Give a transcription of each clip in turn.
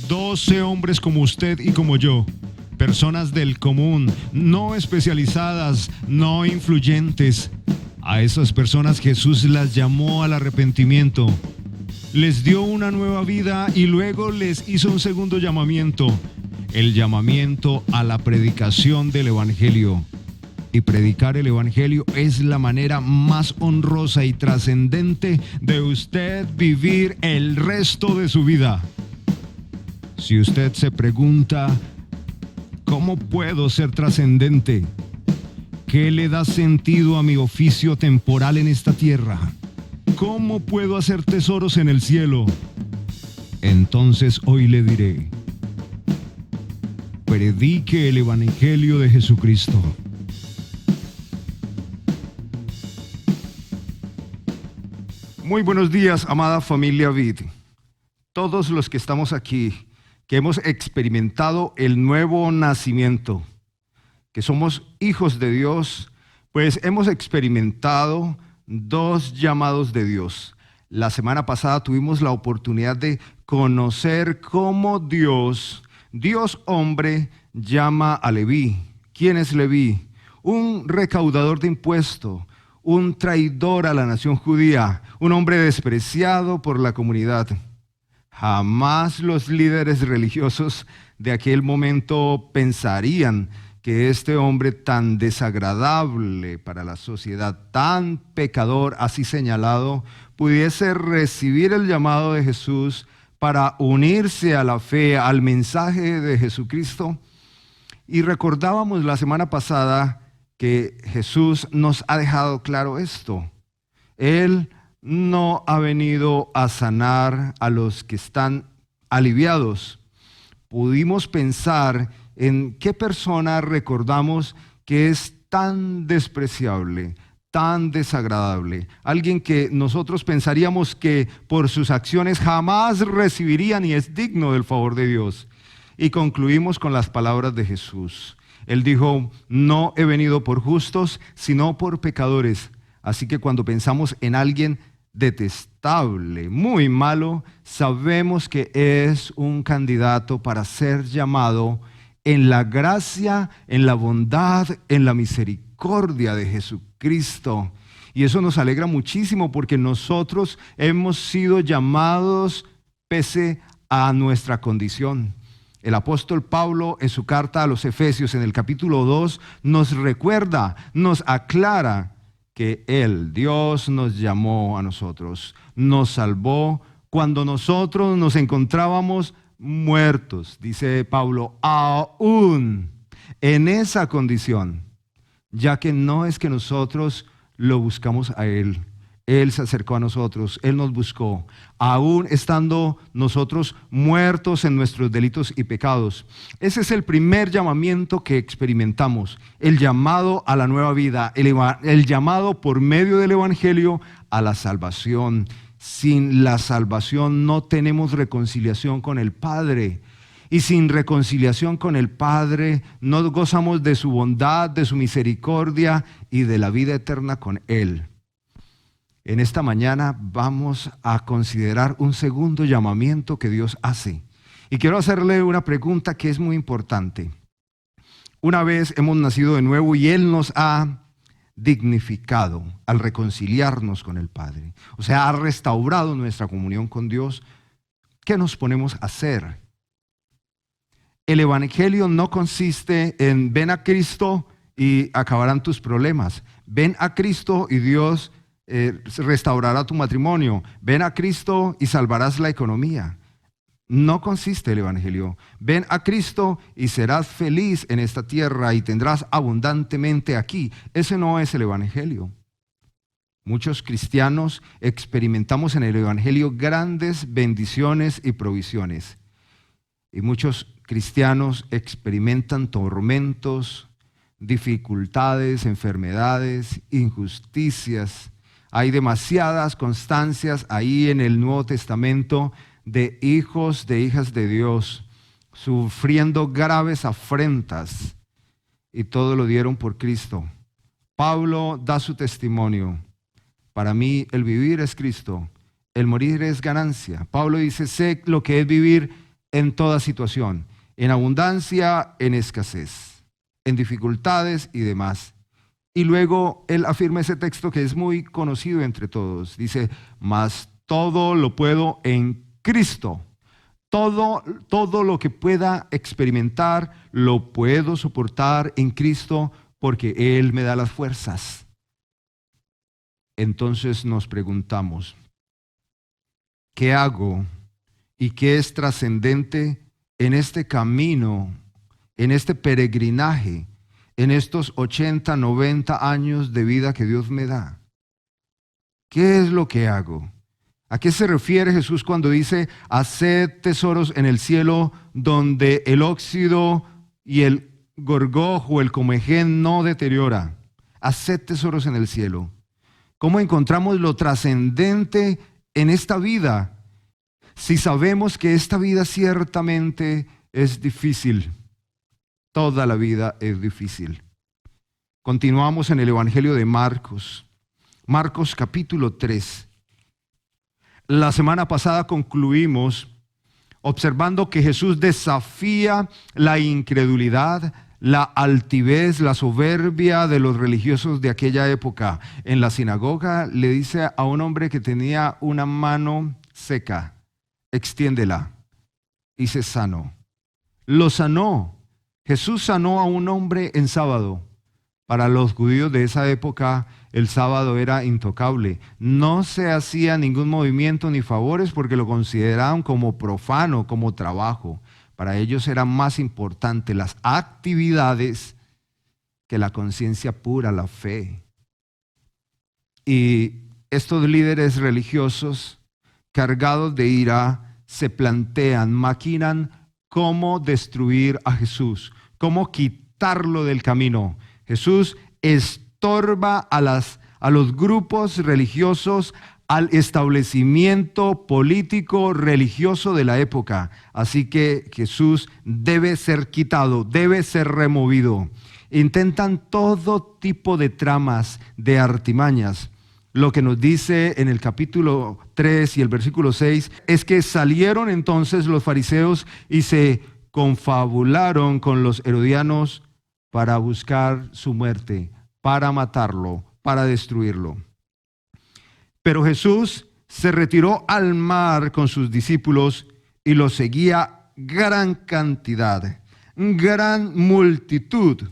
12 hombres como usted y como yo, personas del común, no especializadas, no influyentes. A esas personas Jesús las llamó al arrepentimiento. Les dio una nueva vida y luego les hizo un segundo llamamiento, el llamamiento a la predicación del Evangelio. Y predicar el Evangelio es la manera más honrosa y trascendente de usted vivir el resto de su vida. Si usted se pregunta, ¿cómo puedo ser trascendente? ¿Qué le da sentido a mi oficio temporal en esta tierra? ¿Cómo puedo hacer tesoros en el cielo? Entonces hoy le diré, predique el Evangelio de Jesucristo. Muy buenos días, amada familia Vid. Todos los que estamos aquí, que hemos experimentado el nuevo nacimiento, que somos hijos de Dios, pues hemos experimentado dos llamados de Dios. La semana pasada tuvimos la oportunidad de conocer cómo Dios hombre, llama a Leví. ¿Quién es Leví? Un recaudador de impuestos, un traidor a la nación judía, un hombre despreciado por la comunidad. Jamás los líderes religiosos de aquel momento pensarían que este hombre tan desagradable para la sociedad, tan pecador, así señalado, pudiese recibir el llamado de Jesús para unirse a la fe, al mensaje de Jesucristo. Y recordábamos la semana pasada que Jesús nos ha dejado claro esto. Él no ha venido a sanar a los que están aliviados. Pudimos pensar en qué persona recordamos que es tan despreciable, tan desagradable. Alguien que nosotros pensaríamos que por sus acciones jamás recibiría ni es digno del favor de Dios. Y concluimos con las palabras de Jesús. Él dijo, no he venido por justos, sino por pecadores. Así que cuando pensamos en alguien detestable, muy malo, sabemos que es un candidato para ser llamado en la gracia, en la bondad, en la misericordia de Jesucristo. Y eso nos alegra muchísimo porque nosotros hemos sido llamados pese a nuestra condición. El apóstol Pablo en su carta a los Efesios en el capítulo 2 nos recuerda, nos aclara que Él, Dios, nos llamó a nosotros, nos salvó cuando nosotros nos encontrábamos muertos, dice Pablo, aún en esa condición, ya que no es que nosotros lo buscamos a Él. Él se acercó a nosotros, Él nos buscó, aún estando nosotros muertos en nuestros delitos y pecados. Ese es el primer llamamiento que experimentamos, el llamado a la nueva vida, el llamado por medio del Evangelio a la salvación. Sin la salvación no tenemos reconciliación con el Padre. Y sin reconciliación con el Padre no gozamos de su bondad, de su misericordia y de la vida eterna con Él. En esta mañana vamos a considerar un segundo llamamiento que Dios hace. Y quiero hacerle una pregunta que es muy importante. Una vez hemos nacido de nuevo y Él nos ha dignificado al reconciliarnos con el Padre. O sea, ha restaurado nuestra comunión con Dios. ¿Qué nos ponemos a hacer? El Evangelio no consiste en ven a Cristo y acabarán tus problemas. Ven a Cristo y Dios restaurará tu matrimonio. Ven a Cristo y salvarás la economía. No consiste el Evangelio. Ven a Cristo y serás feliz en esta tierra y tendrás abundantemente aquí. Ese no es el Evangelio. Muchos cristianos experimentamos en el Evangelio grandes bendiciones y provisiones. Y muchos cristianos experimentan tormentos, dificultades, enfermedades, injusticias. Hay demasiadas constancias ahí en el Nuevo Testamento de hijos, de hijas de Dios, sufriendo graves afrentas, y todo lo dieron por Cristo. Pablo da su testimonio. Para mí el vivir es Cristo, el morir es ganancia. Pablo dice, sé lo que es vivir en toda situación, en abundancia, en escasez, en dificultades y demás. Y luego él afirma ese texto que es muy conocido entre todos. Dice, mas todo lo puedo en Cristo. Todo lo que pueda experimentar lo puedo soportar en Cristo porque Él me da las fuerzas. Entonces nos preguntamos, ¿qué hago y qué es trascendente en este camino, en este peregrinaje, en estos 80, 90 años de vida que Dios me da? ¿Qué es lo que hago? ¿A qué se refiere Jesús cuando dice, haced tesoros en el cielo donde el óxido y el gorgojo, el comején no deteriora? Haced tesoros en el cielo. ¿Cómo encontramos lo trascendente en esta vida? Si sabemos que esta vida ciertamente es difícil. Toda la vida es difícil. Continuamos en el Evangelio de Marcos. Marcos capítulo 3. La semana pasada concluimos observando que Jesús desafía la incredulidad, la altivez, la soberbia de los religiosos de aquella época. En la sinagoga le dice a un hombre que tenía una mano seca, extiéndela, y se sanó. Lo sanó. Jesús sanó a un hombre en sábado. Para los judíos de esa época, el sábado era intocable. No se hacía ningún movimiento ni favores porque lo consideraban como profano, como trabajo. Para ellos eran más importantes las actividades que la conciencia pura, la fe. Y estos líderes religiosos, cargados de ira, se plantean, maquinan cómo destruir a Jesús, cómo quitarlo del camino. Jesús estorba a los grupos religiosos, al establecimiento político religioso de la época. Así que Jesús debe ser quitado, debe ser removido. Intentan todo tipo de tramas, de artimañas. Lo que nos dice en el capítulo 3 y el versículo 6 es que salieron entonces los fariseos y se confabularon con los herodianos para buscar su muerte, para matarlo, para destruirlo. Pero Jesús se retiró al mar con sus discípulos y los seguía gran cantidad, gran multitud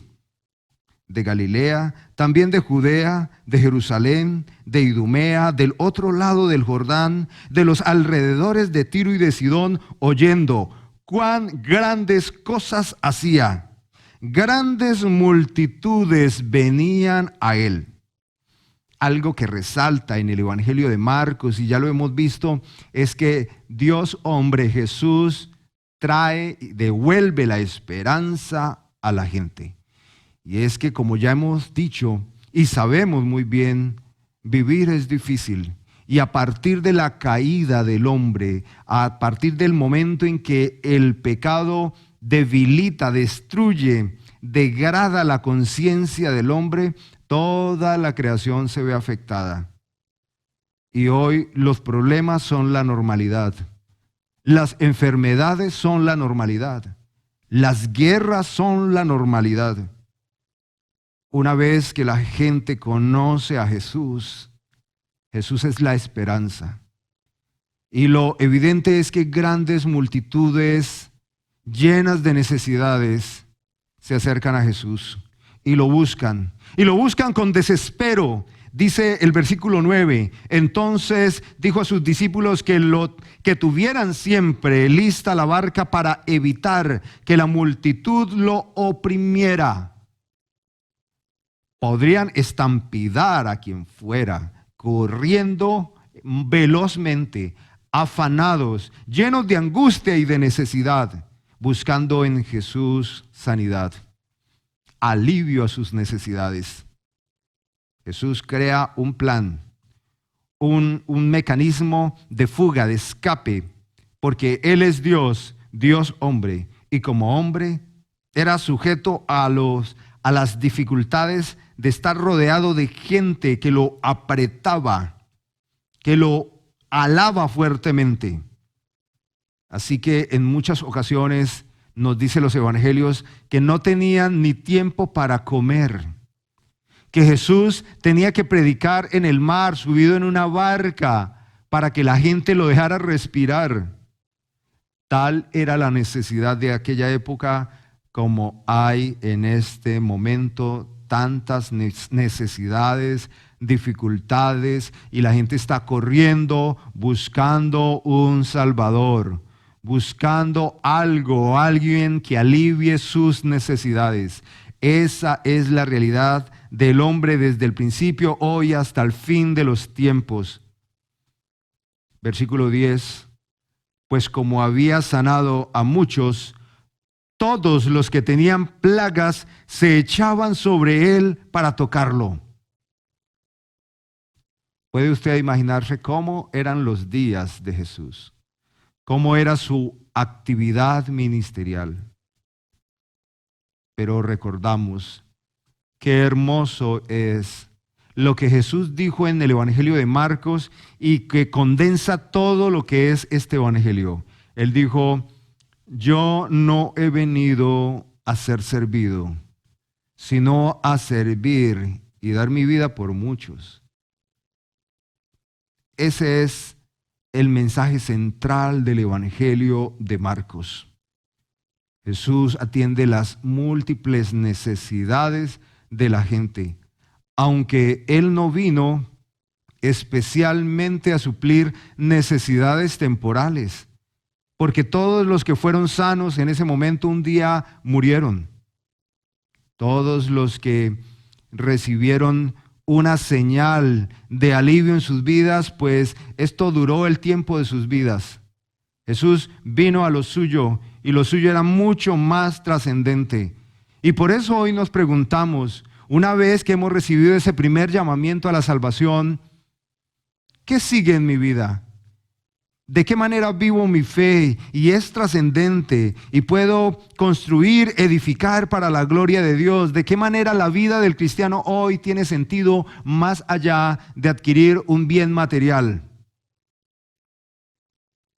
de Galilea, también de Judea, de Jerusalén, de Idumea, del otro lado del Jordán, de los alrededores de Tiro y de Sidón, oyendo cuán grandes cosas hacía. Grandes multitudes venían a él. Algo que resalta en el Evangelio de Marcos, y ya lo hemos visto, es que Dios hombre Jesús trae y devuelve la esperanza a la gente. Y es que, como ya hemos dicho y sabemos muy bien, vivir es difícil. Y a partir de la caída del hombre, a partir del momento en que el pecado debilita, destruye, degrada la conciencia del hombre, toda la creación se ve afectada. Y hoy los problemas son la normalidad. Las enfermedades son la normalidad. Las guerras son la normalidad. Una vez que la gente conoce a Jesús, Jesús es la esperanza. Y lo evidente es que grandes multitudes llenas de necesidades se acercan a Jesús y lo buscan con desespero. Dice el versículo 9, entonces dijo a sus discípulos que tuvieran siempre lista la barca para evitar que la multitud lo oprimiera. Podrían estampidar a quien fuera, corriendo velozmente, afanados, llenos de angustia y de necesidad, buscando en Jesús sanidad, alivio a sus necesidades. Jesús crea un plan, un mecanismo de fuga, de escape, porque Él es Dios, Dios hombre, y como hombre era sujeto a las dificultades de estar rodeado de gente que lo apretaba, que lo alaba fuertemente. Así que en muchas ocasiones nos dicen los evangelios que no tenían ni tiempo para comer, que Jesús tenía que predicar en el mar, subido en una barca, para que la gente lo dejara respirar. Tal era la necesidad de aquella época como hay en este momento tantas necesidades, dificultades, y la gente está corriendo buscando un Salvador, buscando algo, alguien que alivie sus necesidades. Esa es la realidad del hombre desde el principio, hoy hasta el fin de los tiempos. Versículo 10. Pues como había sanado a muchos, todos los que tenían plagas se echaban sobre él para tocarlo. ¿Puede usted imaginarse cómo eran los días de Jesús? ¿Cómo era su actividad ministerial? Pero recordamos qué hermoso es lo que Jesús dijo en el Evangelio de Marcos y que condensa todo lo que es este Evangelio. Él dijo: yo no he venido a ser servido, sino a servir y dar mi vida por muchos. Ese es el mensaje central del Evangelio de Marcos. Jesús atiende las múltiples necesidades de la gente, aunque Él no vino especialmente a suplir necesidades temporales, porque todos los que fueron sanos en ese momento un día murieron. Todos los que recibieron una señal de alivio en sus vidas, pues esto duró el tiempo de sus vidas. Jesús vino a lo suyo y lo suyo era mucho más trascendente. Y por eso hoy nos preguntamos, una vez que hemos recibido ese primer llamamiento a la salvación, ¿qué sigue en mi vida? ¿De qué manera vivo mi fe? Y es trascendente y puedo construir, edificar para la gloria de Dios. ¿De qué manera la vida del cristiano hoy tiene sentido más allá de adquirir un bien material?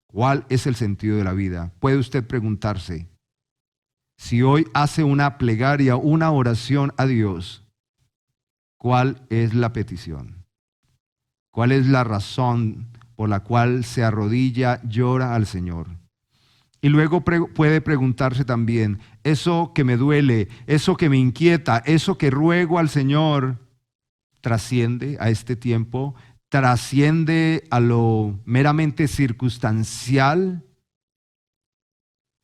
¿Cuál es el sentido de la vida? Puede usted preguntarse. Si hoy hace una plegaria, una oración a Dios, ¿cuál es la petición? ¿Cuál es la razón por la cual se arrodilla, llora al Señor? Y luego puede preguntarse también, eso que me duele, eso que me inquieta, eso que ruego al Señor, ¿trasciende a este tiempo? ¿Trasciende a lo meramente circunstancial?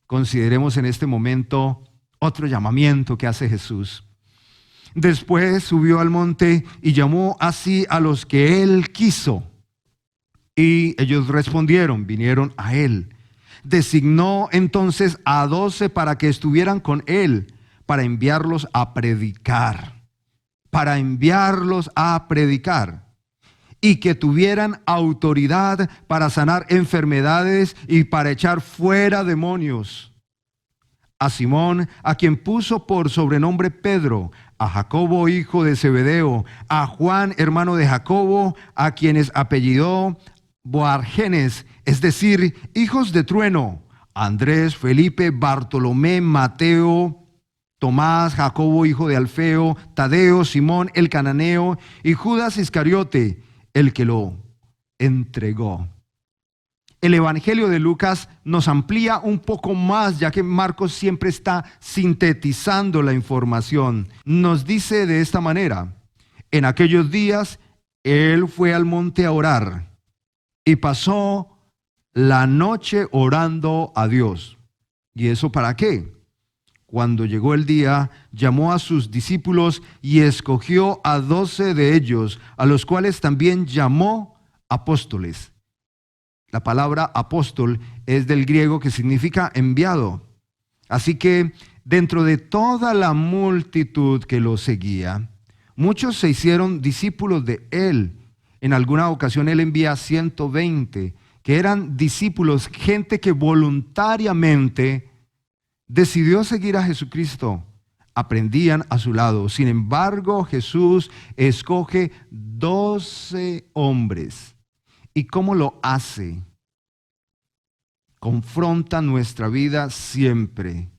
Consideremos en este momento otro llamamiento que hace Jesús. Después subió al monte y llamó así a los que él quiso. Y ellos respondieron, vinieron a él. Designó entonces a 12 para que estuvieran con él, para enviarlos a predicar. Para enviarlos a predicar. Y que tuvieran autoridad para sanar enfermedades y para echar fuera demonios. A Simón, a quien puso por sobrenombre Pedro, a Jacobo, hijo de Zebedeo, a Juan, hermano de Jacobo, a quienes apellidó Boanerges, es decir, hijos de trueno, a Andrés, Felipe, Bartolomé, Mateo, Tomás, Jacobo, hijo de Alfeo, Tadeo, Simón el cananeo y Judas Iscariote, el que lo entregó. El Evangelio de Lucas nos amplía un poco más, ya que Marcos siempre está sintetizando la información. Nos dice de esta manera: en aquellos días él fue al monte a orar y pasó la noche orando a Dios. ¿Y eso para qué? Cuando llegó el día, llamó a sus discípulos y escogió a 12 de ellos, a los cuales también llamó apóstoles. La palabra apóstol es del griego que significa enviado. Así que dentro de toda la multitud que lo seguía, muchos se hicieron discípulos de él. En alguna ocasión él envía 120, que eran discípulos, gente que voluntariamente decidió seguir a Jesucristo, aprendían a su lado. Sin embargo, Jesús escoge 12 hombres. ¿Y cómo lo hace? confronta nuestra vida siempre,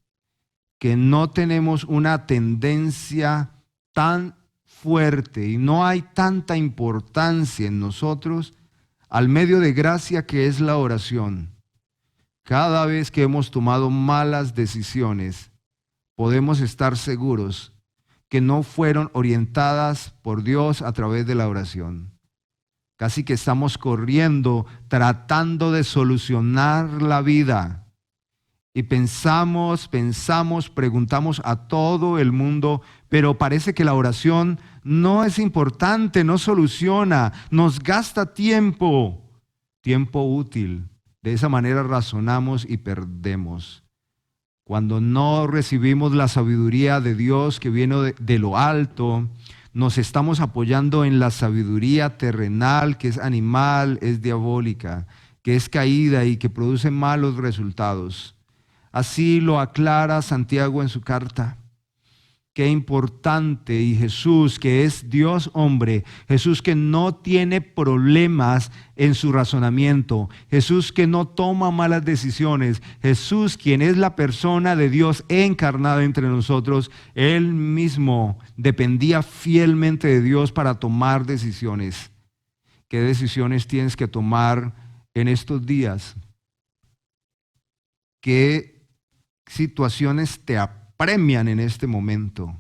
que no tenemos una tendencia tan fuerte y no hay tanta importancia en nosotros al medio de gracia que es la oración. Cada vez que hemos tomado malas decisiones, podemos estar seguros que no fueron orientadas por Dios a través de la oración. Casi que estamos corriendo, tratando de solucionar la vida. Y pensamos, preguntamos a todo el mundo, pero parece que la oración no es importante, no soluciona, nos gasta tiempo útil. De esa manera razonamos y perdemos. Cuando no recibimos la sabiduría de Dios que viene de lo alto, nos estamos apoyando en la sabiduría terrenal, que es animal, es diabólica, que es caída y que produce malos resultados. Así lo aclara Santiago en su carta. Qué importante, y Jesús, que es Dios hombre, Jesús que no tiene problemas en su razonamiento, Jesús que no toma malas decisiones, Jesús quien es la persona de Dios encarnada entre nosotros, Él mismo dependía fielmente de Dios para tomar decisiones. ¿Qué decisiones tienes que tomar en estos días? ¿Qué situaciones te apremian en este momento?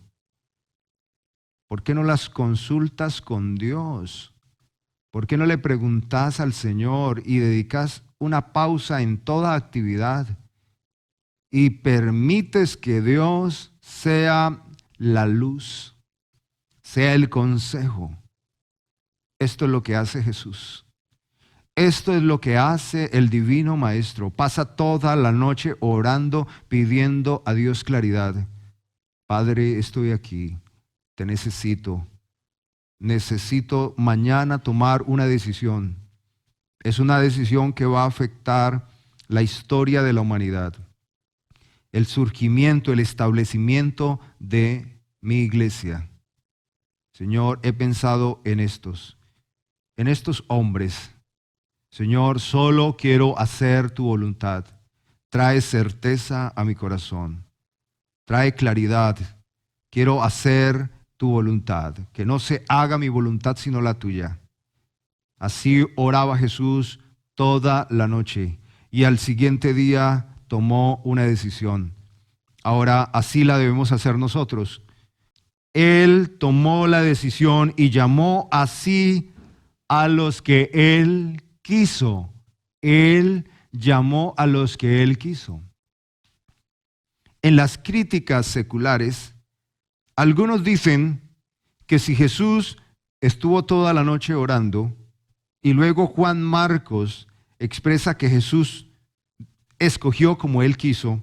¿Por qué no las consultas con Dios? ¿Por qué no le preguntas al Señor y dedicas una pausa en toda actividad y permites que Dios sea la luz, sea el consejo? Esto es lo que hace Jesús. Esto es lo que hace el Divino Maestro. Pasa toda la noche orando, pidiendo a Dios claridad. Padre, estoy aquí, te necesito. Necesito mañana tomar una decisión. Es una decisión que va a afectar la historia de la humanidad. El surgimiento, el establecimiento de mi iglesia. Señor, he pensado en estos hombres. Señor, solo quiero hacer tu voluntad. Trae certeza a mi corazón. Trae claridad. Quiero hacer tu voluntad. Que no se haga mi voluntad sino la tuya. Así oraba Jesús toda la noche. Y al siguiente día tomó una decisión. Ahora así la debemos hacer nosotros. Él tomó la decisión y llamó así a los que Él quiso. Él llamó a los que Él quiso. En las críticas seculares, algunos dicen que si Jesús estuvo toda la noche orando y luego Juan Marcos expresa que Jesús escogió como Él quiso,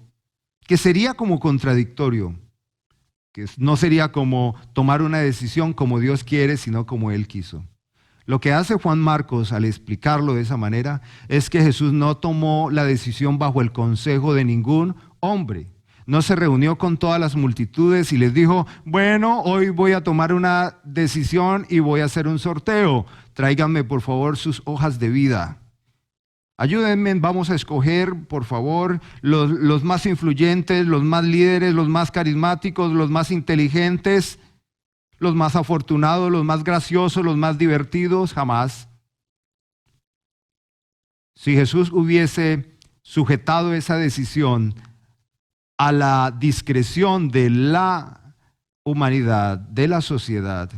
que sería como contradictorio, que no sería como tomar una decisión como Dios quiere, sino como Él quiso. Lo que hace Juan Marcos al explicarlo de esa manera es que Jesús no tomó la decisión bajo el consejo de ningún hombre. No se reunió con todas las multitudes y les dijo, bueno, hoy voy a tomar una decisión y voy a hacer un sorteo. Tráiganme por favor sus hojas de vida. Ayúdenme, vamos a escoger por favor los más influyentes, los más líderes, los más carismáticos, los más inteligentes, los más afortunados, los más graciosos, los más divertidos. Jamás. Si Jesús hubiese sujetado esa decisión a la discreción de la humanidad, de la sociedad,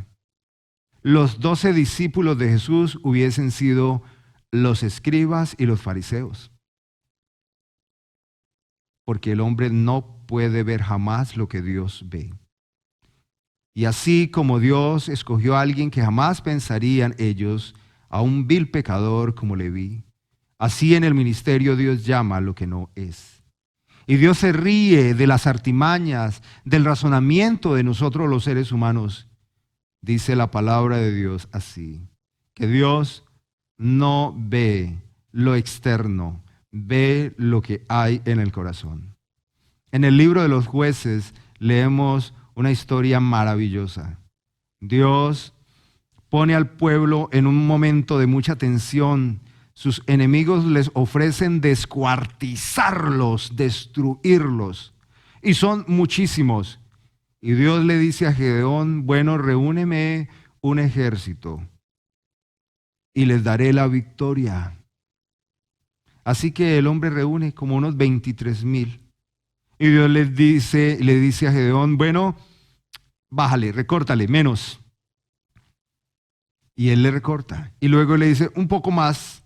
los 12 discípulos de Jesús hubiesen sido los escribas y los fariseos. Porque el hombre no puede ver jamás lo que Dios ve. Y así como Dios escogió a alguien que jamás pensarían ellos, a un vil pecador como Leví, así en el ministerio Dios llama lo que no es. Y Dios se ríe de las artimañas, del razonamiento de nosotros los seres humanos. Dice la palabra de Dios así, que Dios no ve lo externo, ve lo que hay en el corazón. En el libro de los Jueces leemos una historia maravillosa. Dios pone al pueblo en un momento de mucha tensión, sus enemigos les ofrecen descuartizarlos, destruirlos. Y son muchísimos. Y Dios le dice a Gedeón, bueno, reúneme un ejército y les daré la victoria. Así que el hombre reúne como unos 23,000. Y Dios le dice a Gedeón, bueno, bájale, recórtale, menos. Y él le recorta. Y luego le dice, un poco más.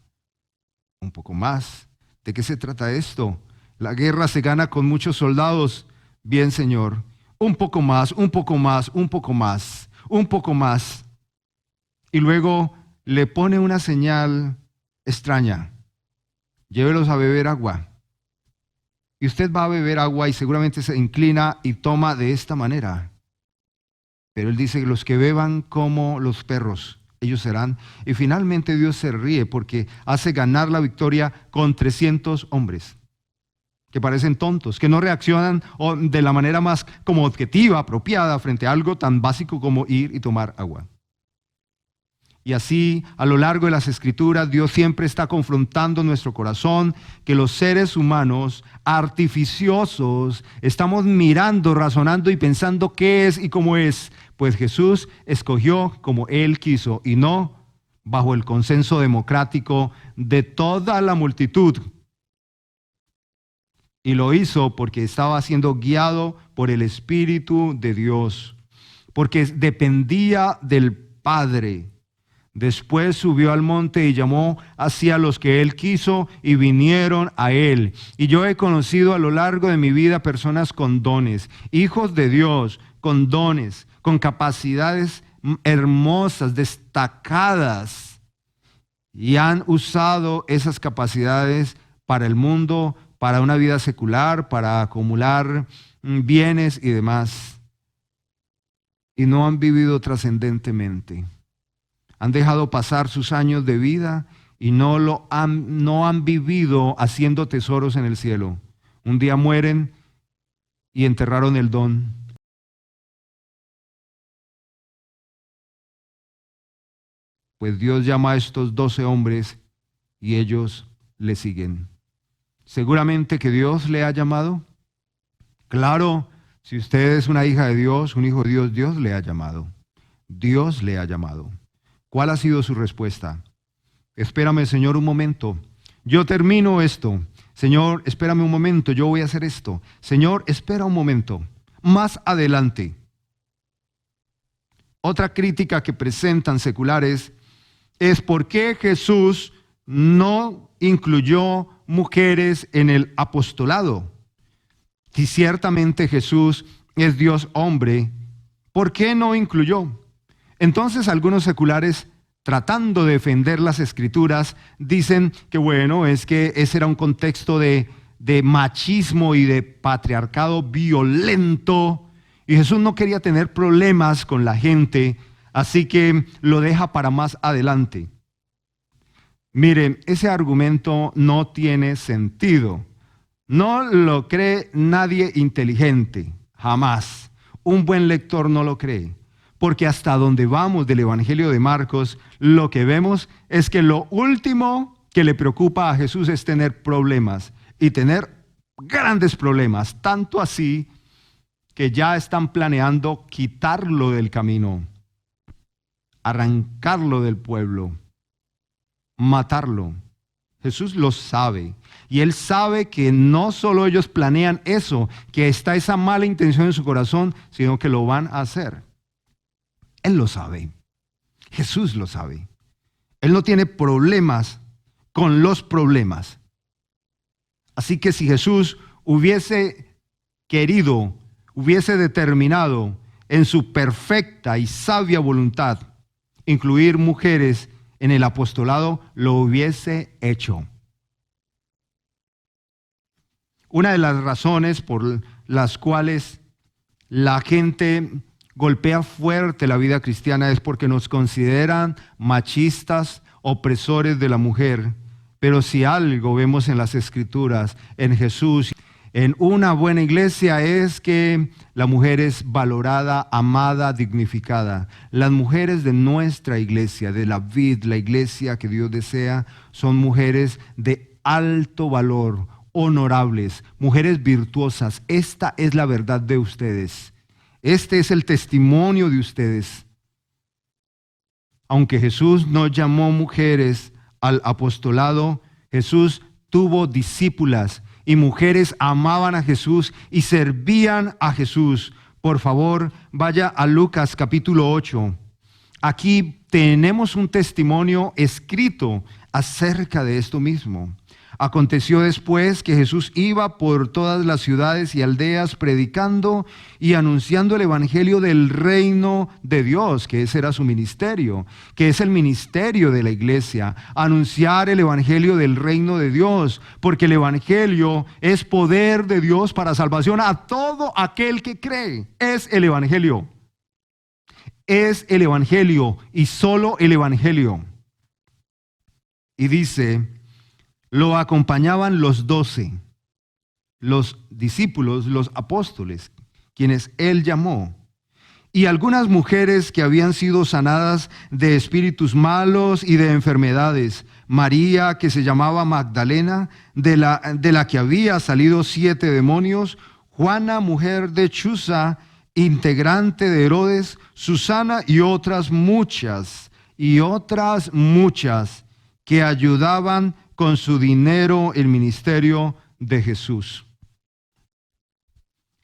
Un poco más. ¿De qué se trata esto? La guerra se gana con muchos soldados. Bien, Señor. Un poco más, un poco más, un poco más, un poco más. Y luego le pone una señal extraña. Llévelos a beber agua. Y usted va a beber agua y seguramente se inclina y toma de esta manera. Pero él dice, los que beban como los perros, ellos serán. Y finalmente Dios se ríe porque hace ganar la victoria con 300 hombres que parecen tontos, que no reaccionan de la manera más como objetiva, apropiada frente a algo tan básico como ir y tomar agua. Y así, a lo largo de las Escrituras, Dios siempre está confrontando nuestro corazón, que los seres humanos artificiosos estamos mirando, razonando y pensando qué es y cómo es. Pues Jesús escogió como Él quiso y no bajo el consenso democrático de toda la multitud. Y lo hizo porque estaba siendo guiado por el Espíritu de Dios, porque dependía del Padre. Después subió al monte y llamó hacia los que Él quiso y vinieron a Él. Y yo he conocido a lo largo de mi vida personas con dones, hijos de Dios, con dones, con capacidades hermosas, destacadas, y han usado esas capacidades para el mundo, para una vida secular, para acumular bienes y demás. Y no han vivido trascendentemente. Han dejado pasar sus años de vida y no han vivido haciendo tesoros en el cielo. Un día mueren y enterraron el don. Pues Dios llama a estos 12 hombres y ellos le siguen. Seguramente que Dios le ha llamado. Claro, si usted es una hija de Dios, un hijo de Dios, Dios le ha llamado. Dios le ha llamado. ¿Cuál ha sido su respuesta? Espérame, Señor, un momento. Yo termino esto. Señor, espérame un momento, yo voy a hacer esto. Señor, espera un momento. Más adelante. Otra crítica que presentan seculares es por qué Jesús no incluyó mujeres en el apostolado. Si ciertamente Jesús es Dios hombre, ¿por qué no incluyó? Entonces algunos seculares, tratando de defender las Escrituras, dicen que bueno, es que ese era un contexto de machismo y de patriarcado violento, y Jesús no quería tener problemas con la gente, así que lo deja para más adelante. Miren, ese argumento no tiene sentido. No lo cree nadie inteligente, jamás. Un buen lector no lo cree. Porque hasta donde vamos del Evangelio de Marcos, lo que vemos es que lo último que le preocupa a Jesús es tener problemas. Y tener grandes problemas. Tanto así que ya están planeando quitarlo del camino. Arrancarlo del pueblo. Matarlo. Jesús lo sabe. Y Él sabe que no solo ellos planean eso, que está esa mala intención en su corazón, sino que lo van a hacer. Él lo sabe. Jesús lo sabe. Él no tiene problemas con los problemas. Así que si Jesús hubiese querido, hubiese determinado en su perfecta y sabia voluntad incluir mujeres en el apostolado, lo hubiese hecho. Una de las razones por las cuales la gente golpea fuerte la vida cristiana es porque nos consideran machistas, opresores de la mujer. Pero si algo vemos en las Escrituras, en Jesús, en una buena iglesia es que la mujer es valorada, amada, dignificada. Las mujeres de nuestra iglesia, de la vid, la iglesia que Dios desea, son mujeres de alto valor, honorables, mujeres virtuosas. Esta es la verdad de ustedes. Este es el testimonio de ustedes. Aunque Jesús no llamó mujeres al apostolado, Jesús tuvo discípulas y mujeres amaban a Jesús y servían a Jesús. Por favor, vaya a Lucas capítulo 8. Aquí tenemos un testimonio escrito acerca de esto mismo. Aconteció después que Jesús iba por todas las ciudades y aldeas predicando y anunciando el evangelio del reino de Dios, que ese era su ministerio, que es el ministerio de la iglesia, anunciar el evangelio del reino de Dios, porque el evangelio es poder de Dios para salvación a todo aquel que cree. Es el evangelio. Es el evangelio y solo el evangelio. Y dice: lo acompañaban los 12, los discípulos, los apóstoles, quienes él llamó, y algunas mujeres que habían sido sanadas de espíritus malos y de enfermedades. María, que se llamaba Magdalena, de la que había salido 7 demonios, Juana, mujer de Chuza, integrante de Herodes, Susana y otras muchas que ayudaban con su dinero el ministerio de Jesús.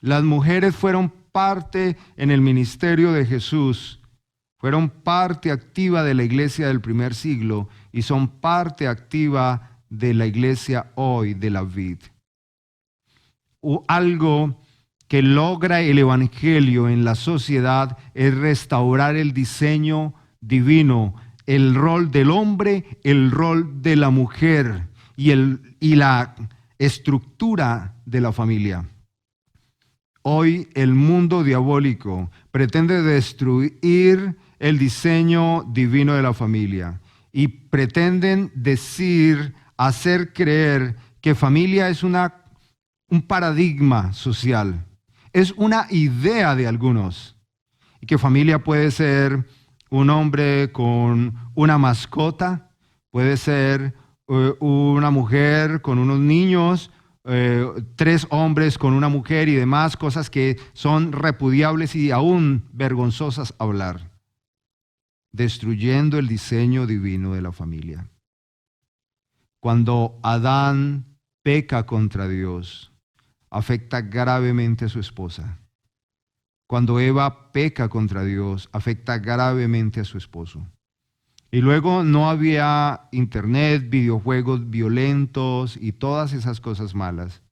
Las mujeres fueron parte en el ministerio de Jesús, fueron parte activa de la iglesia del primer siglo y son parte activa de la iglesia hoy de la vid. Algo que logra el evangelio en la sociedad es restaurar el diseño divino, el rol del hombre, el rol de la mujer y la estructura de la familia. Hoy el mundo diabólico pretende destruir el diseño divino de la familia y pretenden hacer creer que familia es un paradigma social, es una idea de algunos, y que familia puede ser un hombre con una mascota, puede ser una mujer con unos niños, 3 hombres con una mujer y demás, cosas que son repudiables y aún vergonzosas hablar, destruyendo el diseño divino de la familia. Cuando Adán peca contra Dios, afecta gravemente a su esposa. Cuando Eva peca contra Dios, afecta gravemente a su esposo. Y luego no había internet, videojuegos violentos y todas esas cosas malas.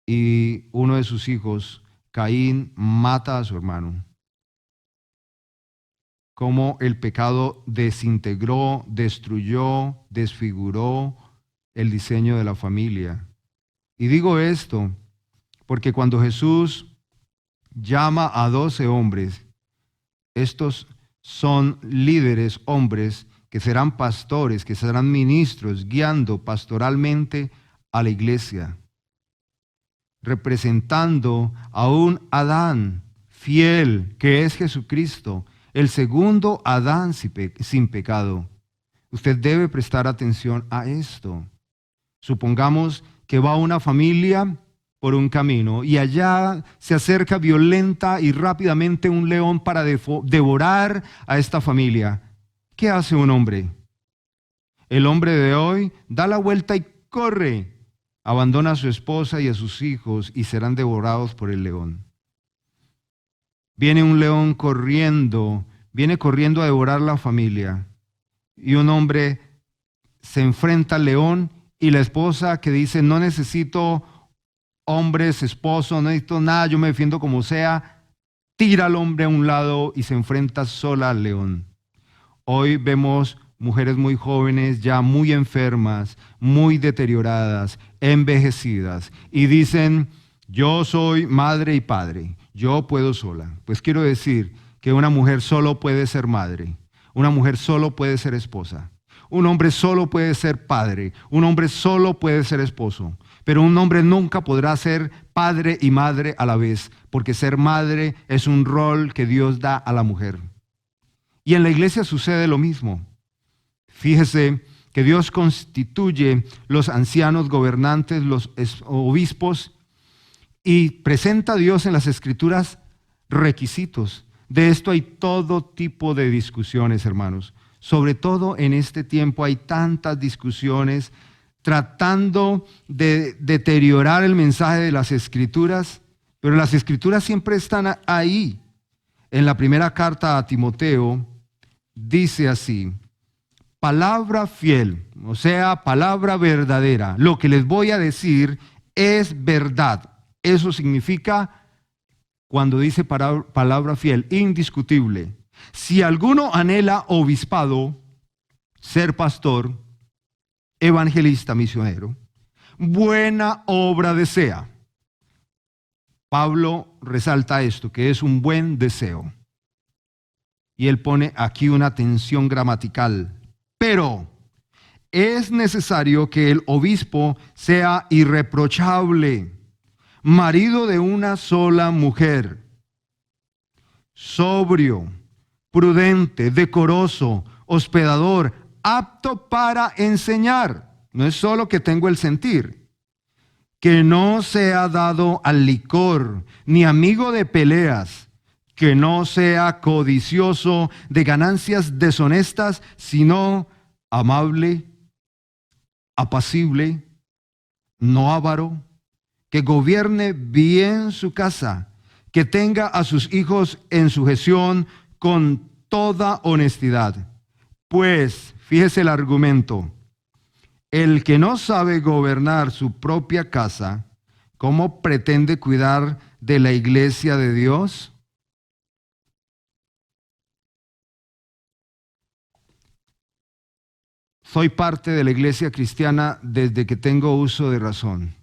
Y uno de sus hijos, Caín, mata a su hermano. Cómo el pecado desintegró, destruyó, desfiguró el diseño de la familia. Y digo esto porque cuando Jesús llama a 12 hombres, estos son líderes, hombres que serán pastores, que serán ministros, guiando pastoralmente a la iglesia, representando a un Adán fiel, que es Jesucristo, el segundo Adán sin pecado. Usted debe prestar atención a esto. Supongamos que va una familia por un camino y allá se acerca violenta y rápidamente un león para devorar a esta familia. ¿Qué hace un hombre? El hombre de hoy da la vuelta y corre, abandona a su esposa y a sus hijos y serán devorados por el león. Viene un león viene corriendo a devorar la familia y un hombre se enfrenta al león y la esposa que dice: no necesito hombres, esposo, no necesito nada, yo me defiendo como sea, tira al hombre a un lado y se enfrenta sola al león. Hoy vemos mujeres muy jóvenes, ya muy enfermas, muy deterioradas, envejecidas, y dicen: yo soy madre y padre, yo puedo sola. Pues quiero decir que una mujer solo puede ser madre, una mujer solo puede ser esposa, un hombre solo puede ser padre, un hombre solo puede ser esposo. Pero un hombre nunca podrá ser padre y madre a la vez, porque ser madre es un rol que Dios da a la mujer. Y en la iglesia sucede lo mismo. Fíjese que Dios constituye los ancianos gobernantes, los obispos, y presenta a Dios en las Escrituras requisitos. De esto hay todo tipo de discusiones, hermanos. Sobre todo en este tiempo hay tantas discusiones tratando de deteriorar el mensaje de las Escrituras, pero las Escrituras siempre están ahí. En la primera carta a Timoteo dice así: palabra fiel, o sea, palabra verdadera. Lo que les voy a decir es verdad. Eso significa, cuando dice palabra fiel, indiscutible. Si alguno anhela obispado, ser pastor, evangelista, misionero, buena obra desea. Pablo resalta esto, que es un buen deseo. Y él pone aquí una tensión gramatical. Pero es necesario que el obispo sea irreprochable, marido de una sola mujer, sobrio, prudente, decoroso, hospedador, apto para enseñar. No es solo que tengo el sentir. Que no sea dado al licor, ni amigo de peleas, que no sea codicioso de ganancias deshonestas, sino amable, apacible, no avaro, que gobierne bien su casa, que tenga a sus hijos en sujeción con toda honestidad. Pues, fíjese el argumento, el que no sabe gobernar su propia casa, ¿cómo pretende cuidar de la iglesia de Dios? Soy parte de la iglesia cristiana desde que tengo uso de razón.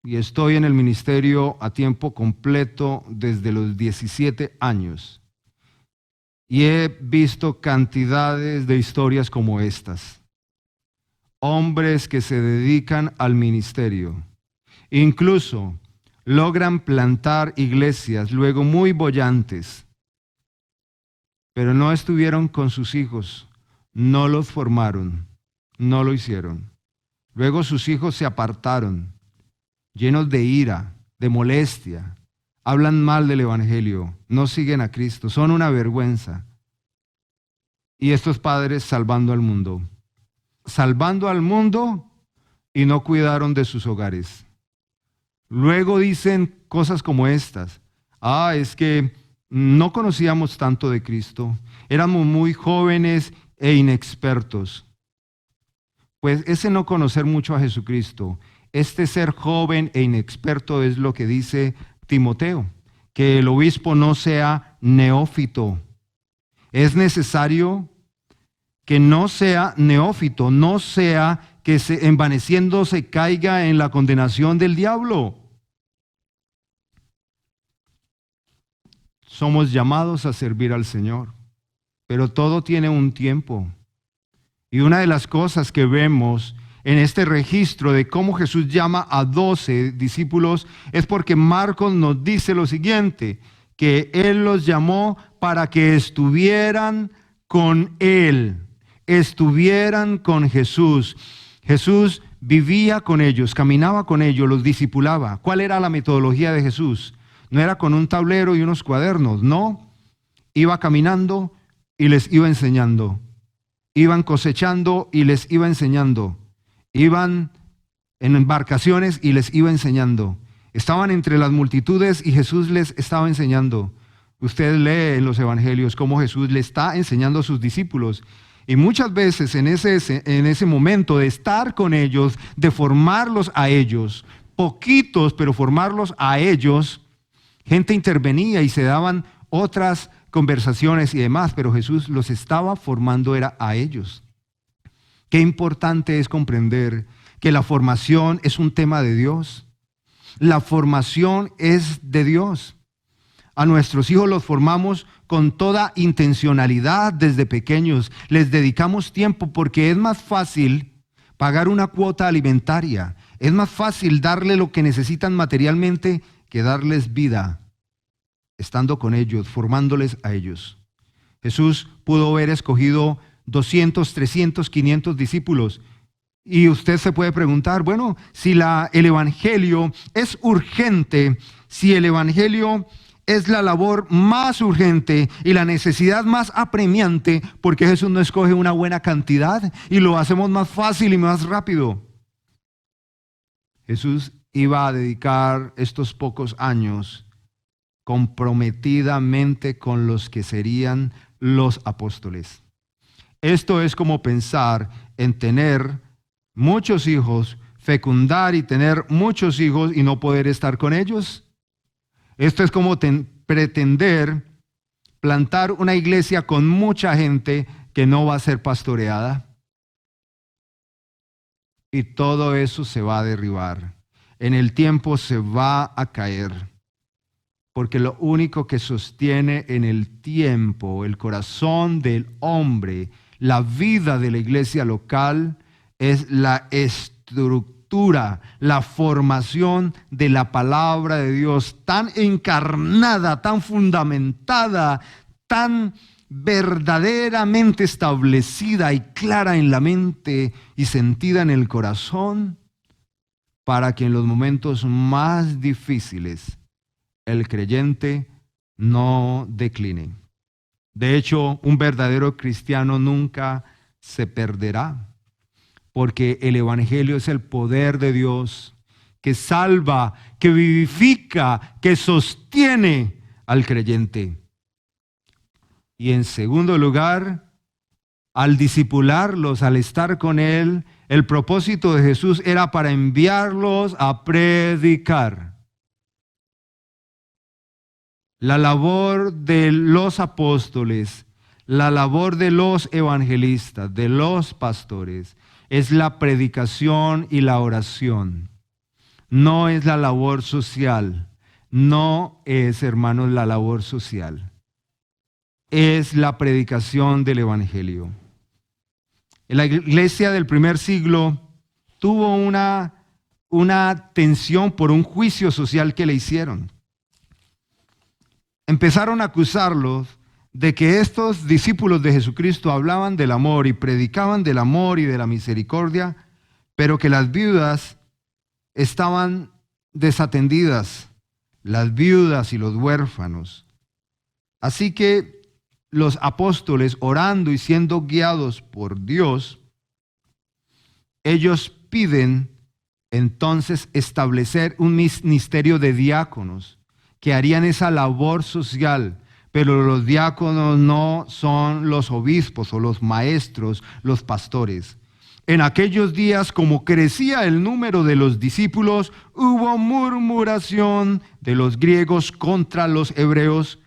Y estoy en el ministerio a tiempo completo desde los 17 años. Y he visto cantidades de historias como estas. Hombres que se dedican al ministerio. Incluso logran plantar iglesias, luego muy bollantes. Pero no estuvieron con sus hijos, no los formaron, no lo hicieron. Luego sus hijos se apartaron, llenos de ira, de molestia, hablan mal del evangelio, no siguen a Cristo, son una vergüenza. Y estos padres salvando al mundo y no cuidaron de sus hogares. Luego dicen cosas como estas: es que no conocíamos tanto de Cristo, éramos muy jóvenes e inexpertos. Pues ese no conocer mucho a Jesucristo, este ser joven e inexperto, es lo que dice Timoteo, que el obispo no sea neófito. Es necesario que no sea neófito, no sea que envaneciendo se caiga en la condenación del diablo. Somos llamados a servir al Señor, pero todo tiene un tiempo. Y una de las cosas que vemos en este registro de cómo Jesús llama a 12 discípulos es porque Marcos nos dice lo siguiente, que Él los llamó para que estuvieran con Él, estuvieran con Jesús. Jesús vivía con ellos, caminaba con ellos, los discipulaba. ¿Cuál era la metodología de Jesús? No era con un tablero y unos cuadernos, no. Iba caminando y les iba enseñando. Iban cosechando y les iba enseñando. Iban en embarcaciones y les iba enseñando. Estaban entre las multitudes y Jesús les estaba enseñando. Usted lee en los evangelios cómo Jesús le está enseñando a sus discípulos. Y muchas veces en ese momento de estar con ellos, de formarlos a ellos, poquitos, pero formarlos a ellos, gente intervenía y se daban otras conversaciones y demás, pero Jesús los estaba formando era a ellos. Qué importante es comprender que la formación es un tema de Dios. La formación es de Dios. A nuestros hijos los formamos con toda intencionalidad desde pequeños. Les dedicamos tiempo porque es más fácil pagar una cuota alimentaria. Es más fácil darle lo que necesitan materialmente que darles vida, estando con ellos, formándoles a ellos. Jesús pudo haber escogido 200, 300, 500 discípulos. Y usted se puede preguntar, bueno, si el Evangelio es urgente, si el Evangelio es la labor más urgente y la necesidad más apremiante, ¿por qué Jesús no escoge una buena cantidad y lo hacemos más fácil y más rápido? Jesús iba a dedicar estos pocos años comprometidamente con los que serían los apóstoles. Esto es como pensar en tener muchos hijos, fecundar y tener muchos hijos y no poder estar con ellos. Esto es como pretender plantar una iglesia con mucha gente que no va a ser pastoreada. Y todo eso se va a derribar. En el tiempo se va a caer. Porque lo único que sostiene en el tiempo el corazón del hombre, la vida de la iglesia local, es la estructura, la formación de la palabra de Dios, tan encarnada, tan fundamentada, tan verdaderamente establecida y clara en la mente y sentida en el corazón, para que en los momentos más difíciles el creyente no decline. De hecho, un verdadero cristiano nunca se perderá, porque el Evangelio es el poder de Dios que salva, que vivifica, que sostiene al creyente. Y en segundo lugar, al discipularlos, al estar con Él, el propósito de Jesús era para enviarlos a predicar. La labor de los apóstoles, la labor de los evangelistas, de los pastores, es la predicación y la oración. No es la labor social. No es, hermanos, la labor social. Es la predicación del evangelio. En la iglesia del primer siglo tuvo una tensión por un juicio social que le hicieron. Empezaron a acusarlos de que estos discípulos de Jesucristo hablaban del amor y predicaban del amor y de la misericordia, pero que las viudas estaban desatendidas, las viudas y los huérfanos. Así que los apóstoles, orando y siendo guiados por Dios, ellos piden entonces establecer un ministerio de diáconos que harían esa labor social, pero los diáconos no son los obispos o los maestros, los pastores. En aquellos días, como crecía el número de los discípulos, hubo murmuración de los griegos contra los hebreos,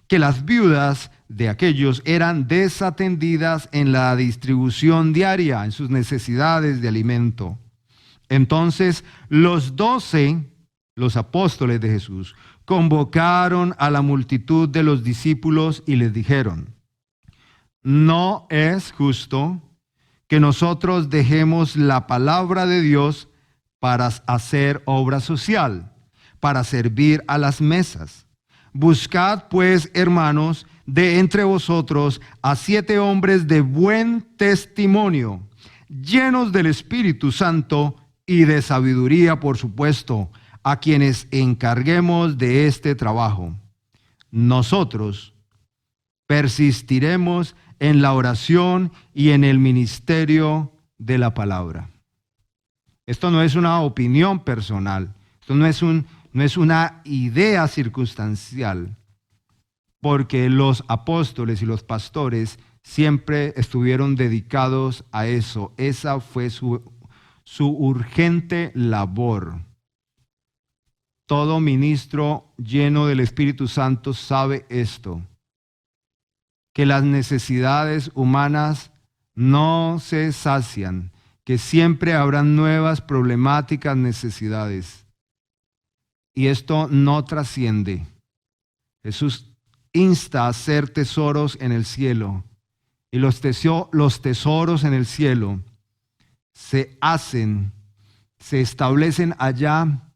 que las viudas de aquellos eran desatendidas en la distribución diaria, en sus necesidades de alimento. Entonces, los 12, los apóstoles de Jesús, convocaron a la multitud de los discípulos y les dijeron: no es justo que nosotros dejemos la palabra de Dios para hacer obra social, para servir a las mesas. Buscad pues, hermanos, de entre vosotros a 7 hombres de buen testimonio, llenos del Espíritu Santo y de sabiduría, por supuesto, a quienes encarguemos de este trabajo. Nosotros persistiremos en la oración y en el ministerio de la palabra. Esto no es una opinión personal, esto no es una idea circunstancial, porque los apóstoles y los pastores siempre estuvieron dedicados a eso. Esa fue su urgente labor. Todo ministro lleno del Espíritu Santo sabe esto, que las necesidades humanas no se sacian, que siempre habrán nuevas problemáticas, necesidades. Y esto no trasciende. Jesús insta a hacer tesoros en el cielo. Y los tesoros en el cielo se hacen se establecen allá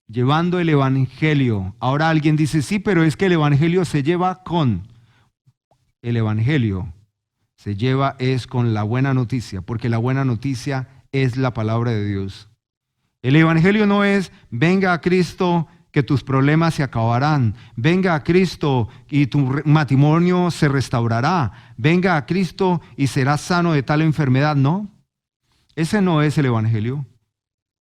llevando el evangelio. Ahora alguien dice, sí, pero es que el evangelio se lleva con. El evangelio se lleva es con la buena noticia, porque la buena noticia es la palabra de Dios. El evangelio no es, venga a Cristo que tus problemas se acabarán. Venga a Cristo y tu matrimonio se restaurará. Venga a Cristo y serás sano de tal enfermedad. No, ese no es el evangelio.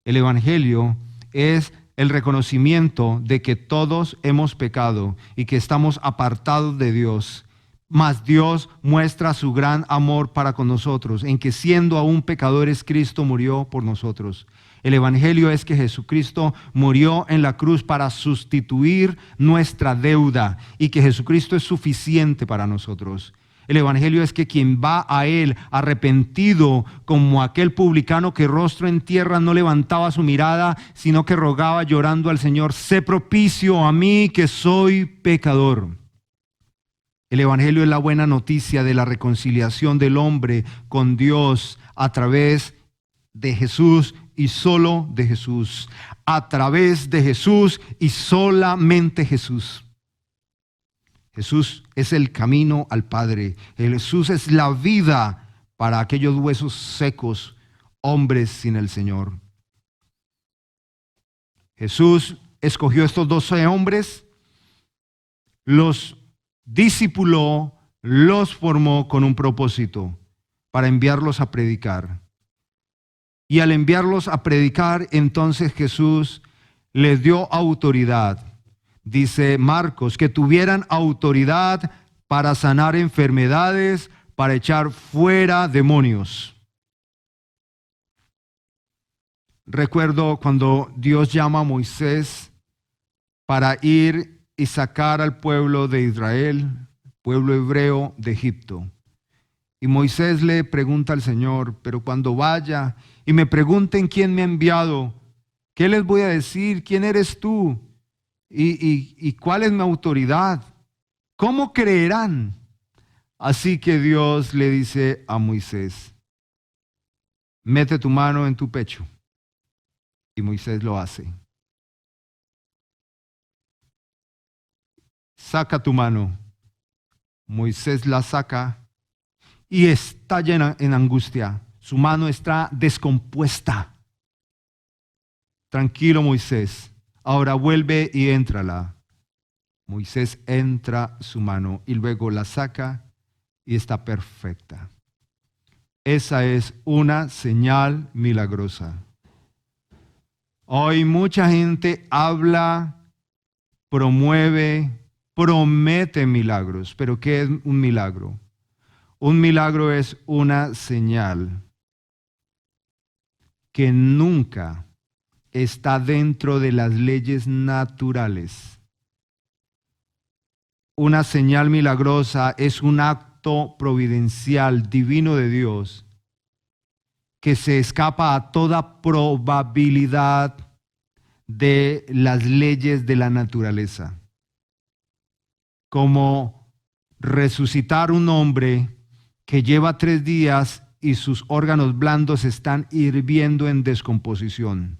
El evangelio es el reconocimiento de que todos hemos pecado y que estamos apartados de Dios. Mas Dios muestra su gran amor para con nosotros, en que siendo aún pecadores, Cristo murió por nosotros. El evangelio es que Jesucristo murió en la cruz para sustituir nuestra deuda y que Jesucristo es suficiente para nosotros. El evangelio es que quien va a Él arrepentido como aquel publicano que rostro en tierra no levantaba su mirada, sino que rogaba llorando al Señor, sé propicio a mí que soy pecador. El evangelio es la buena noticia de la reconciliación del hombre con Dios a través de Jesús y solo de Jesús. A través de Jesús y solamente Jesús. Jesús es el camino al Padre. Jesús es la vida para aquellos huesos secos, hombres sin el Señor. Jesús escogió estos 12 hombres, los discipuló, los formó con un propósito, para enviarlos a predicar. Y al enviarlos a predicar, entonces Jesús les dio autoridad. Dice Marcos, que tuvieran autoridad para sanar enfermedades, para echar fuera demonios. Recuerdo cuando Dios llama a Moisés para ir y sacar al pueblo de Israel, pueblo hebreo de Egipto. Y Moisés le pregunta al Señor, pero cuando vaya y me pregunten quién me ha enviado, ¿qué les voy a decir? ¿Quién eres tú? ¿Y cuál es mi autoridad? ¿Cómo creerán? Así que Dios le dice a Moisés, mete tu mano en tu pecho. Y Moisés lo hace. Saca tu mano. Moisés la saca y está llena en angustia. Su mano está descompuesta. Tranquilo, Moisés. Ahora vuelve y éntrala. Moisés entra su mano y luego la saca y está perfecta. Esa es una señal milagrosa. Hoy mucha gente habla, promueve, promete milagros. ¿Pero qué es un milagro? Un milagro es una señal que nunca está dentro de las leyes naturales. Una señal milagrosa es un acto providencial divino de Dios que se escapa a toda probabilidad de las leyes de la naturaleza. Como resucitar un hombre que lleva 3 días y sus órganos blandos están hirviendo en descomposición.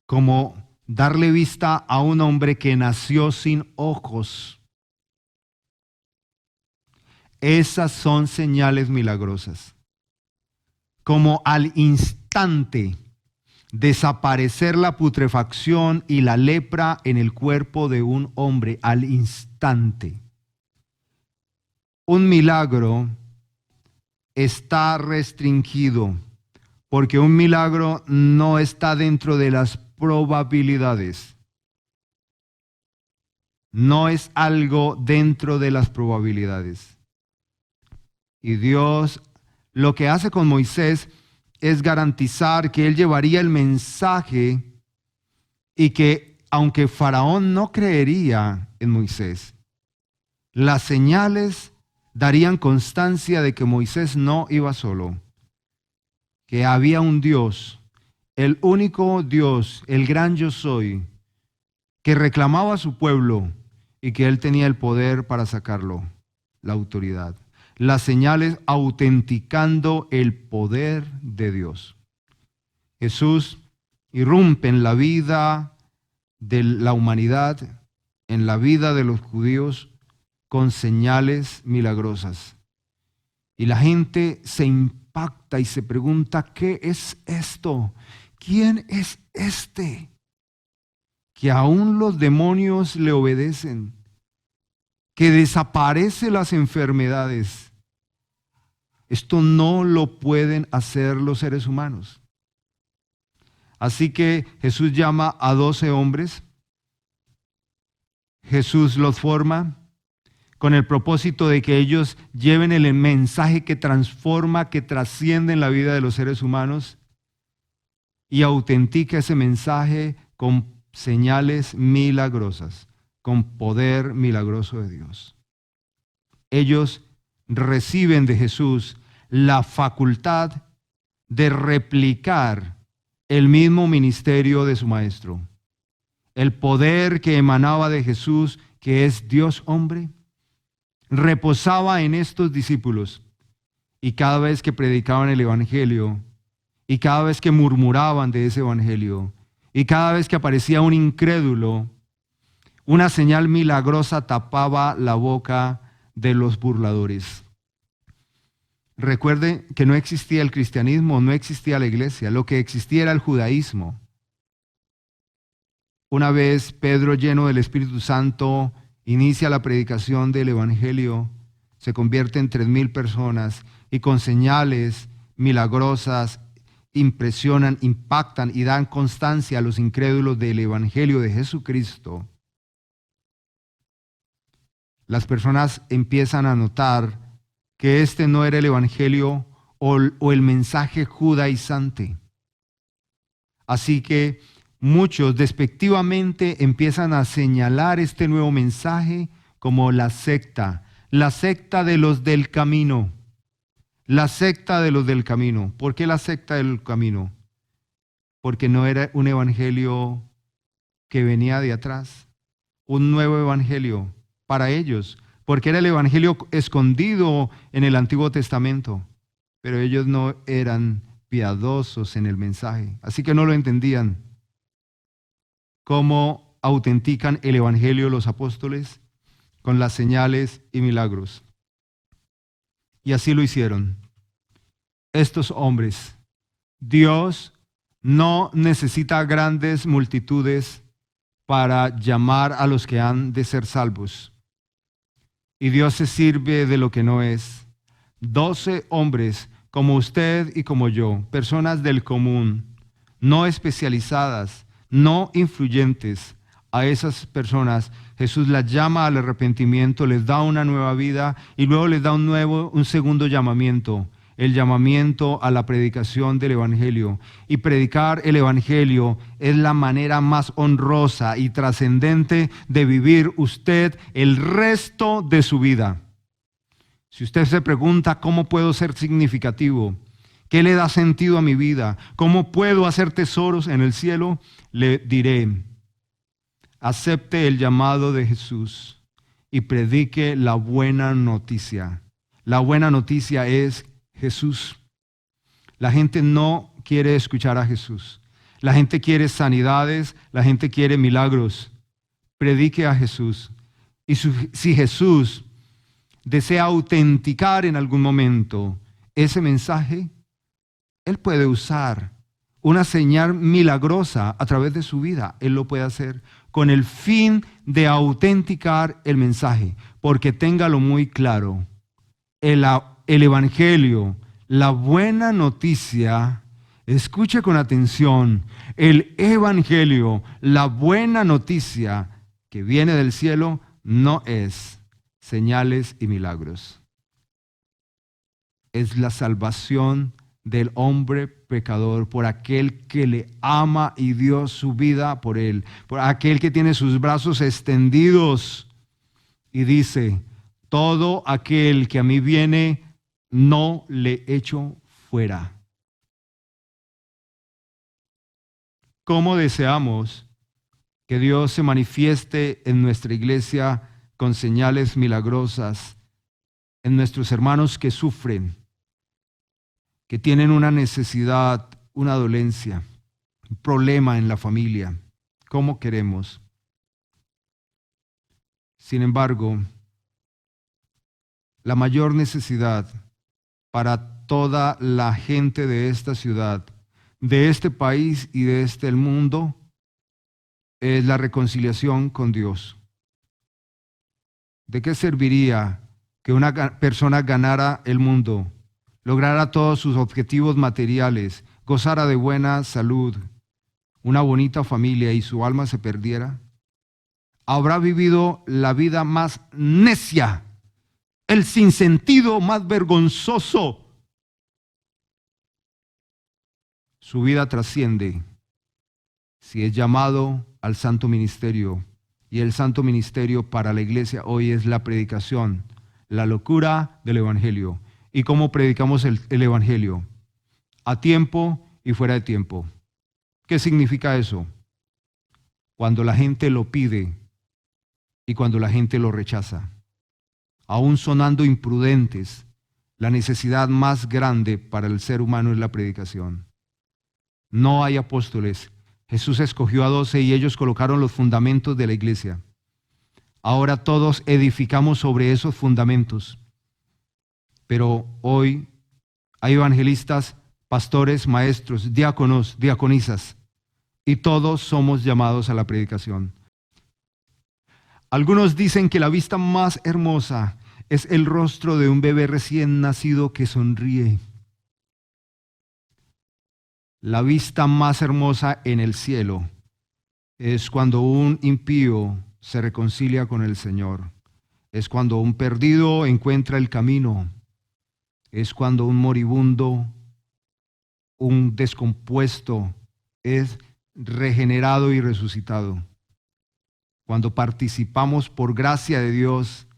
Como darle vista a un hombre que nació sin ojos. Esas son señales milagrosas. Como al instante desaparecer la putrefacción y la lepra en el cuerpo de un hombre, al instante. Un milagro está restringido porque un milagro no está dentro de las probabilidades. No es algo dentro de las probabilidades. Y Dios lo que hace con Moisés es garantizar que él llevaría el mensaje y que aunque Faraón no creería en Moisés, las señales darían constancia de que Moisés no iba solo, que había un Dios, el único Dios, el gran yo soy, que reclamaba a su pueblo y que él tenía el poder para sacarlo, la autoridad. Las señales autenticando el poder de Dios. Jesús irrumpe en la vida de la humanidad, en la vida de los judíos, con señales milagrosas. Y la gente se impacta y se pregunta, ¿qué es esto? ¿Quién es este? Que aún los demonios le obedecen, que desaparecen las enfermedades. Esto no lo pueden hacer los seres humanos. Así que Jesús llama a 12 hombres. Jesús los forma con el propósito de que ellos lleven el mensaje que transforma, que trasciende en la vida de los seres humanos y autentica ese mensaje con señales milagrosas, con poder milagroso de Dios. Ellos reciben de Jesús la facultad de replicar el mismo ministerio de su maestro. El poder que emanaba de Jesús, que es Dios hombre, reposaba en estos discípulos. Y cada vez que predicaban el evangelio, y cada vez que murmuraban de ese evangelio, y cada vez que aparecía un incrédulo, una señal milagrosa tapaba la boca de los burladores. Recuerde que no existía el cristianismo, no existía la iglesia, lo que existía era el judaísmo. Una vez Pedro, lleno del Espíritu Santo, inicia la predicación del evangelio, se convierte en 3,000 personas y con señales milagrosas impresionan, impactan y dan constancia a los incrédulos del evangelio de Jesucristo. Las personas empiezan a notar que este no era el evangelio o el mensaje judaizante. Así que muchos despectivamente empiezan a señalar este nuevo mensaje como la secta de los del camino. La secta de los del camino. ¿Por qué la secta del camino? Porque no era un evangelio que venía de atrás, un nuevo evangelio para ellos, porque era el evangelio escondido en el Antiguo Testamento, pero ellos no eran piadosos en el mensaje, así que no lo entendían. ¿Cómo autentican el evangelio los apóstoles? Con las señales y milagros. Y así lo hicieron. Estos hombres, Dios no necesita grandes multitudes para llamar a los que han de ser salvos. Y Dios se sirve de lo que no es. 12 hombres como usted y como yo, personas del común, no especializadas, no influyentes. A esas personas Jesús las llama al arrepentimiento, les da una nueva vida y luego les da un segundo llamamiento, el llamamiento a la predicación del evangelio. Y predicar el evangelio es la manera más honrosa y trascendente de vivir usted el resto de su vida. Si usted se pregunta cómo puedo ser significativo, qué le da sentido a mi vida, cómo puedo hacer tesoros en el cielo, le diré: acepte el llamado de Jesús y predique la buena noticia. La buena noticia es Jesús. La gente no quiere escuchar a Jesús. La gente quiere sanidades, la gente quiere milagros. Predique a Jesús. Y si Jesús desea autenticar en algún momento ese mensaje, Él puede usar una señal milagrosa a través de su vida. Él lo puede hacer con el fin de autenticar el mensaje. Porque téngalo muy claro, el evangelio, la buena noticia, escuche con atención, el evangelio, la buena noticia que viene del cielo no es señales y milagros. Es la salvación del hombre pecador por aquel que le ama y dio su vida por él, por aquel que tiene sus brazos extendidos y dice: todo aquel que a mí viene, no le echo fuera. ¿Cómo deseamos que Dios se manifieste en nuestra iglesia con señales milagrosas, en nuestros hermanos que sufren, que tienen una necesidad, una dolencia, un problema en la familia. ¿Cómo queremos? Sin embargo, la mayor necesidad para toda la gente de esta ciudad, de este país y de este mundo es la reconciliación con Dios. ¿De qué serviría que una persona ganara el mundo, lograra todos sus objetivos materiales, gozara de buena salud, una bonita familia y su alma se perdiera? Habrá vivido la vida más necia, el sinsentido más vergonzoso. Su vida trasciende si es llamado al santo ministerio. Y el santo ministerio para la iglesia hoy es la predicación, la locura del evangelio. ¿Y cómo predicamos el evangelio? A tiempo y fuera de tiempo. ¿Qué significa eso? Cuando la gente lo pide y cuando la gente lo rechaza. Aún sonando imprudentes, la necesidad más grande para el ser humano es la predicación. No hay apóstoles. Jesús escogió a 12 y ellos colocaron los fundamentos de la iglesia. Ahora todos edificamos sobre esos fundamentos. Pero hoy hay evangelistas, pastores, maestros, diáconos, diaconisas, y todos somos llamados a la predicación. Algunos dicen que la vista más hermosa es el rostro de un bebé recién nacido que sonríe. La vista más hermosa en el cielo es cuando un impío se reconcilia con el Señor. Es cuando un perdido encuentra el camino. Es cuando un moribundo, un descompuesto, es regenerado y resucitado. Cuando participamos por gracia de Dios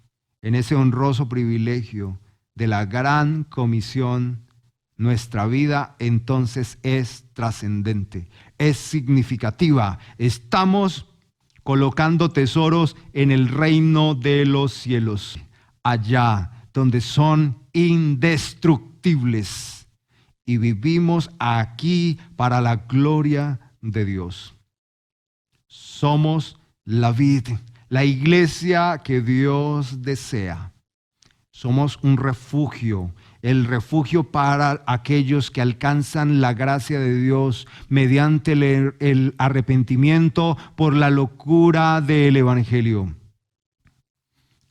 en ese honroso privilegio de la gran comisión, nuestra vida entonces es trascendente, es significativa. Estamos colocando tesoros en el reino de los cielos, allá donde son indestructibles. Y vivimos aquí para la gloria de Dios. Somos la vid, la iglesia que Dios desea. Somos un refugio, el refugio para aquellos que alcanzan la gracia de Dios mediante el arrepentimiento por la locura del evangelio.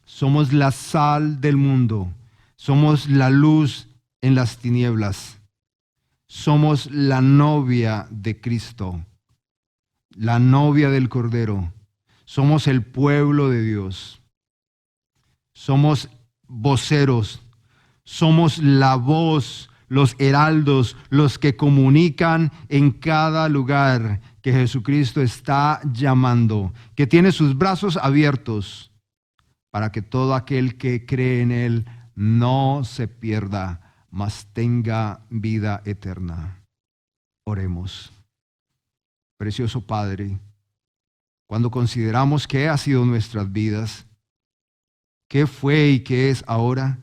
Somos la sal del mundo, somos la luz en las tinieblas. Somos la novia de Cristo, la novia del Cordero. Somos el pueblo de Dios. Somos voceros. Somos la voz, los heraldos, los que comunican en cada lugar que Jesucristo está llamando, que tiene sus brazos abiertos para que todo aquel que cree en Él no se pierda, mas tenga vida eterna. Oremos. Precioso Padre, cuando consideramos qué ha sido nuestras vidas, qué fue y qué es ahora,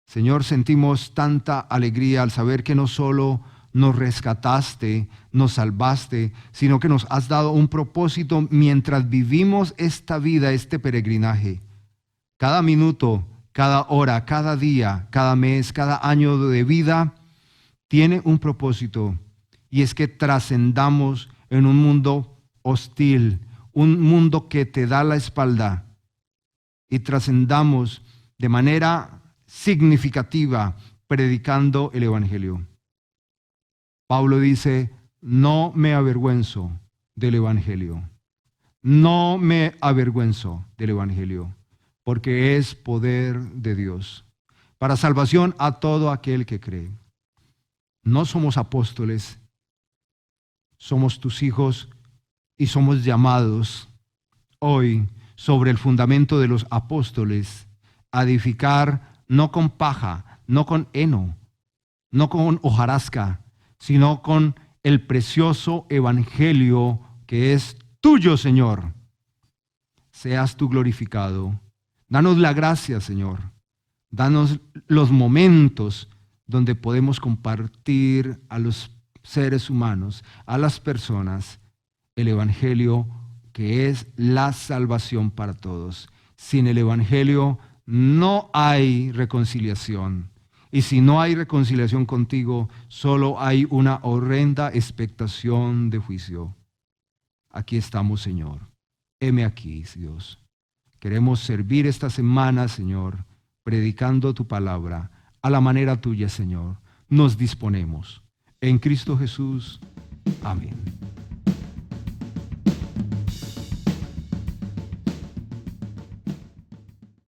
Señor, sentimos tanta alegría al saber que no solo nos rescataste, nos salvaste, sino que nos has dado un propósito mientras vivimos esta vida, este peregrinaje. Cada minuto, cada hora, cada día, cada mes, cada año de vida tiene un propósito, y es que trascendamos en un mundo hostil, un mundo que te da la espalda, y trascendamos de manera significativa predicando el evangelio. Pablo dice: no me avergüenzo del evangelio. No me avergüenzo del evangelio, porque es poder de Dios para salvación a todo aquel que cree. No somos apóstoles, somos tus hijos y somos llamados hoy sobre el fundamento de los apóstoles a edificar no con paja, no con heno, no con hojarasca, sino con el precioso evangelio que es tuyo, Señor. Seas tú glorificado. Danos la gracia, Señor. Danos los momentos donde podemos compartir a los seres humanos, a las personas, el Evangelio que es la salvación para todos. Sin el Evangelio no hay reconciliación. Y si no hay reconciliación contigo, solo hay una horrenda expectación de juicio. Aquí estamos, Señor. Heme aquí, Dios. Queremos servir esta semana, Señor, predicando tu palabra a la manera tuya, Señor. Nos disponemos. En Cristo Jesús. Amén.